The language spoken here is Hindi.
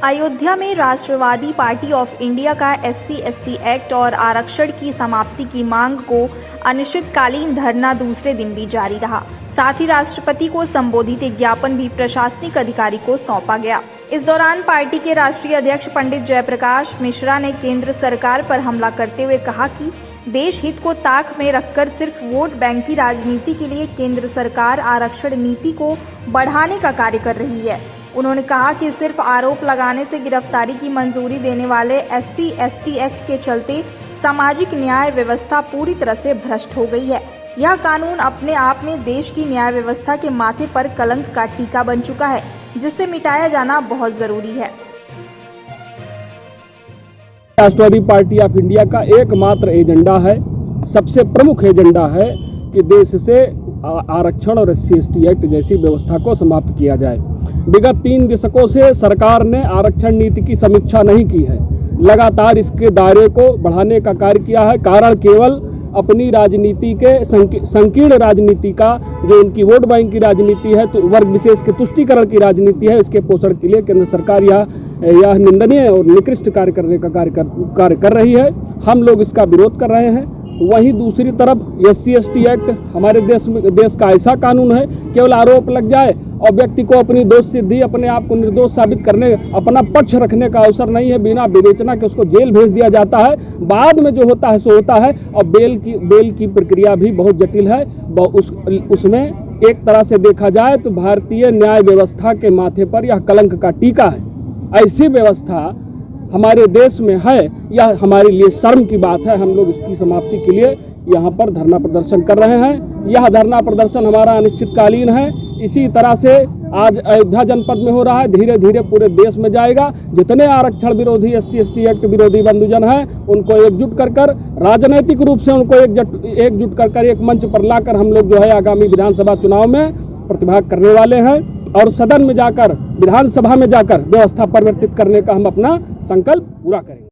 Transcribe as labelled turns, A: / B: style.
A: अयोध्या में राष्ट्रवादी पार्टी ऑफ इंडिया का SC/ST एक्ट और आरक्षण की समाप्ति की मांग को अनिश्चितकालीन धरना दूसरे दिन भी जारी रहा। साथ ही राष्ट्रपति को संबोधित एक ज्ञापन भी प्रशासनिक अधिकारी को सौंपा गया। इस दौरान पार्टी के राष्ट्रीय अध्यक्ष पंडित जयप्रकाश मिश्रा ने केंद्र सरकार पर हमला करते हुए कहा कि देश हित को ताक में रखकर सिर्फ वोट बैंक की राजनीति के लिए केंद्र सरकार आरक्षण नीति को बढ़ाने का कार्य कर रही है। उन्होंने कहा कि सिर्फ आरोप लगाने से गिरफ्तारी की मंजूरी देने वाले SC/ST एक्ट के चलते सामाजिक न्याय व्यवस्था पूरी तरह से भ्रष्ट हो गई है। यह कानून अपने आप में देश की न्याय व्यवस्था के माथे पर कलंक का टीका बन चुका है, जिसे मिटाया जाना बहुत जरूरी है।
B: राष्ट्रवादी पार्टी ऑफ इंडिया का एकमात्र एजेंडा है, सबसे प्रमुख एजेंडा है कि देश से आरक्षण और SC/ST एक्ट जैसी व्यवस्था को समाप्त किया जाए। विगत 3 दशकों से सरकार ने आरक्षण नीति की समीक्षा नहीं की है, लगातार इसके दायरे को बढ़ाने का कार्य किया है। कारण केवल अपनी राजनीति के संकीर्ण राजनीति का, जो उनकी वोट बैंक की राजनीति है, तो वर्ग विशेष के तुष्टीकरण की राजनीति है, इसके पोषण के लिए केंद्र सरकार यह निंदनीय और निकृष्ट कार्य करने का कार्य कर रही है। हम लोग इसका विरोध कर रहे हैं। वहीं दूसरी तरफ SC/ST एक्ट हमारे देश का ऐसा कानून है, केवल आरोप लग जाए और व्यक्ति को अपनी दोष सिद्धि, अपने आप को निर्दोष साबित करने, अपना पक्ष रखने का अवसर नहीं है। बिना विवेचना के उसको जेल भेज दिया जाता है। बाद में जो होता है सो होता है। और बेल की प्रक्रिया भी बहुत जटिल है। उसमें एक तरह से देखा जाए तो भारतीय न्याय व्यवस्था के माथे पर यह कलंक का टीका है। ऐसी व्यवस्था हमारे देश में है, यह हमारे लिए शर्म की बात है। हम लोग इसकी समाप्ति के लिए यहाँ पर धरना प्रदर्शन कर रहे हैं। यह धरना प्रदर्शन हमारा अनिश्चितकालीन है। इसी तरह से आज अयोध्या जनपद में हो रहा है, धीरे धीरे पूरे देश में जाएगा। जितने आरक्षण विरोधी SC/ST एक्ट विरोधी बंधुजन हैं, उनको एकजुट कर राजनैतिक रूप से उनको एकजुट कर एक मंच पर लाकर हम लोग जो है आगामी विधानसभा चुनाव में प्रतिभाग करने वाले हैं और सदन में जाकर, विधानसभा में जाकर व्यवस्था परिवर्तित करने का हम अपना संकल्प पूरा करेंगे।